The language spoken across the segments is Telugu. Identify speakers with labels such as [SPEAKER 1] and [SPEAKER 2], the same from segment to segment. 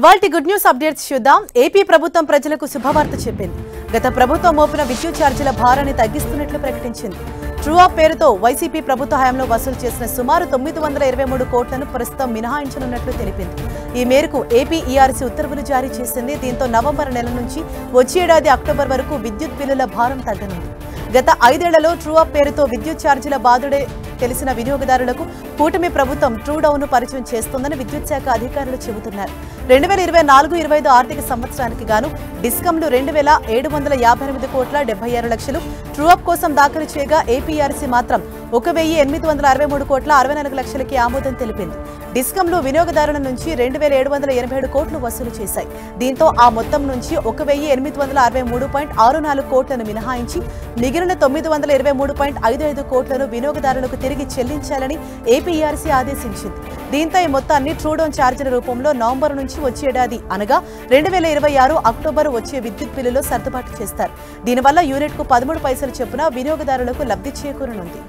[SPEAKER 1] ఇవాల్టి గుడ్ న్యూస్ అప్డేట్స్ చూద్దాం. ఏపీ ప్రభుత్వం ప్రజలకు శుభవార్త చెప్పింది. గత ప్రభుత్వం మోపిన విద్యుత్ ఛార్జీల భారాన్ని తగ్గిస్తున్నట్లు ప్రకటించింది. ట్రూ అప్ పేరుతో వైసీపీ ప్రభుత్వ హయాంలో వసూలు చేసిన సుమారు 923 కోట్లను ప్రస్తుతం మినహాయించనున్నట్లు తెలిపింది. ఈ మేరకు ఏపీ ఈఆర్సీ ఉత్తర్వులు జారీ చేసింది. దీంతో నవంబర్ నెల నుంచి వచ్చే ఏడాది అక్టోబర్ వరకు విద్యుత్ బిల్లుల భారం తగ్గనుంది. గత 5 ఏళ్లలో ట్రూ అప్ పేరుతో విద్యుత్ ఛార్జీల బాధుడే తెలిసిన వినియోగదారులకు కూటమి ప్రభుత్వం ట్రూ డౌన్ పరిచయం చేస్తోందని విద్యుత్ శాఖ అధికారులు చెబుతున్నారు. 2024-25 ఆర్థిక సంవత్సరానికి గాను డిస్కంలు 2758 కోట్ల 76 లక్షలు ట్రూ అప్ కోసం దాఖలు చేయగా ఏపీఆర్సీ మాత్రం 1863 కోట్ల 64 లక్షలకి ఆమోదం తెలిపింది. డిస్కంలు వినియోగదారుల నుంచి 2787 కోట్లు వసూలు చేశాయి. దీంతో ఆ మొత్తం నుంచి 1863.64 కోట్లను మినహాయించి మిగిలిన 923.55 కోట్లను వినియోగదారులకు తిరిగి చెల్లించాలని ఏపీఆర్సీ ఆదేశించింది. దీంతో ఈ మొత్తాన్ని ట్రూ డౌన్ ఛార్జీల రూపంలో నవంబర్ నుంచి వచ్చే ఏడాది అనగా 2026 అక్టోబర్ వచ్చే విద్యుత్ బిల్లులో సర్దుబాటు చేస్తారు. దీనివల్ల యూనిట్కు 13 పైసలు చొప్పున వినియోగదారులకు లబ్ధి చేకూరనుంది.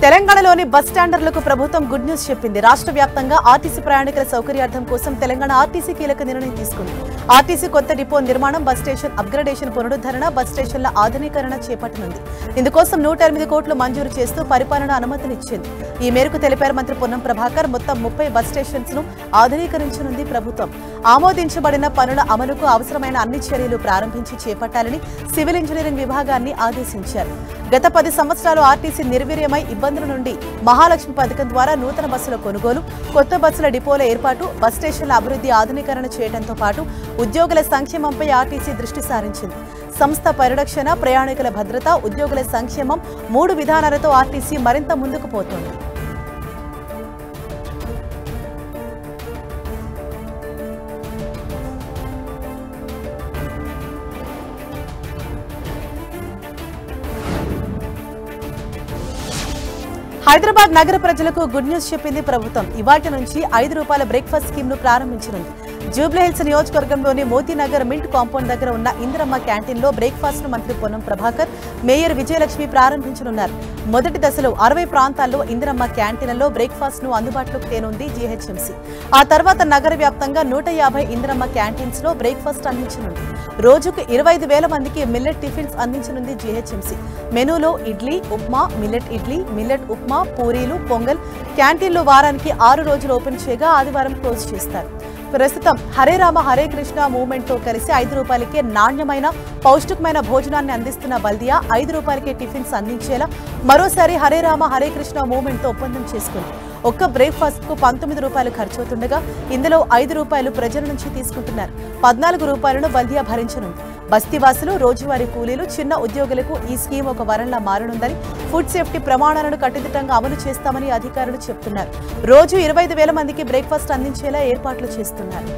[SPEAKER 1] తెలంగాణలోని బస్ స్టాండర్లకు ప్రభుత్వం గుడ్ న్యూస్ చెప్పింది. రాష్ట్ర వ్యాప్తంగా ఆర్టీసీ ప్రయాణికుల సౌకర్యార్థం కోసం తెలంగాణ ఆర్టీసీ కీలక నిర్ణయం తీసుకుంది. ఆర్టీసీ కొత్త డిపో నిర్మాణం, బస్ స్టేషన్ అప్గ్రేడేషన్, పునరుద్ధరణ, బస్ స్టేషన్ల ఆధునీకరణ చేపట్టనుంది. ఇందుకోసం 108 కోట్లు మంజూరు చేస్తూ పరిపాలన అనుమతినిచ్చింది. ఈ మేరకు తెలిపారు మంత్రి పొన్నం ప్రభాకర్. మొత్తం 30 బస్ స్టేషన్స్ ను ఆధునీకరించనుంది ప్రభుత్వం. ఆమోదించబడిన పనుల అమలుకు అవసరమైన అన్ని చర్యలు ప్రారంభించి చేపట్టాలని సివిల్ ఇంజనీరింగ్ విభాగాన్ని ఆదేశించారు. గత 10 సంవత్సరాలు ఆర్టీసీ నిర్వీర్యమై ఇబ్బందుల నుండి మహాలక్ష్మి పథకం ద్వారా నూతన బస్సుల కొనుగోలు, కొత్త బస్సుల డిపోల ఏర్పాటు, బస్ స్టేషన్ల అభివృద్ధి, ఆధునీకరణ చేయడంతో పాటు ఉద్యోగుల సంక్షేమంపై ఆర్టీసీ దృష్టి సారించింది. సంస్థ పరిరక్షణ, ప్రయాణికుల భద్రత, ఉద్యోగుల సంక్షేమం 3 విధానాలతో ఆర్టీసీ మరింత ముందుకు పోతోంది. హైదరాబాద్ నగర ప్రజలకు గుడ్ న్యూస్ చెప్పింది ప్రభుత్వం. ఇవాటి నుంచి ₹5 బ్రేక్ఫాస్ట్ స్కీమ్ ను ప్రారంభించనుంది. జూబ్లీహిల్స్ నియోజకవర్గంలోని మోతీనగర్ మింట్ కాంపౌండ్ దగ్గర ఉన్న ఇందిరమ్మ క్యాంటీన్ లో బ్రేక్ఫాస్ట్ ను మంత్రి పొన్నం ప్రభాకర్, మేయర్ విజయలక్ష్మి ప్రారంభించనున్నారు. మొదటి దశలో 60 ప్రాంతాల్లో ఇందిరమ్మ క్యాంటీన్లలో బ్రేక్ఫాస్ట్ ను అందుబాటులోకి తేనుంది జీహెచ్ఎంసీ. ఆ తర్వాత నగర వ్యాప్తంగా 150 ఇందిరమ్మ క్యాంటీన్స్ లో బ్రేక్ఫాస్ట్ అందించనుంది. రోజుకు 25,000 మందికి మిల్లెట్ టిఫిన్స్ అందించనుంది జీహెచ్ఎంసీ. మెనూలో ఇడ్లీ, ఉప్మా, మిల్లెట్ ఇడ్లీ, మిల్లెట్ ఉప్మా, పూరీలు, పొంగల్. క్యాంటీన్లు వారానికి 6 రోజులు ఓపెన్ చేయగా ఆదివారం క్లోజ్ చేస్తారు. ప్రస్తుతం హరే రామ హరే కృష్ణ మూవ్మెంట్ తో కలిసి ₹5కే నాణ్యమైన పౌష్టికమైన భోజనాన్ని అందిస్తున్న బల్దియా ₹5కే టిఫిన్స్ అందించేలా మరోసారి హరే రామ హరే కృష్ణ మూవ్మెంట్ తో ఒప్పందం చేసుకుంది. ఒక్క బ్రేక్ఫాస్ట్ కు ₹19 ఖర్చవుతుండగా ఇందులో ₹5 ప్రజల నుంచి తీసుకుంటున్నారు. ₹14 బల్దియా భరించనుంది. బస్తీవాసులు, రోజువారీ కూలీలు, చిన్న ఉద్యోగులకు ఈ స్కీమ్ ఒక వరంలా మారనుందని, ఫుడ్ సేఫ్టీ ప్రమాణాలను కట్టుదిట్టంగా అమలు చేస్తామని అధికారులు చెబుతున్నారు. రోజు 25,000 మందికి బ్రేక్ఫాస్ట్ అందించేలా ఏర్పాట్లు చేస్తున్నారు.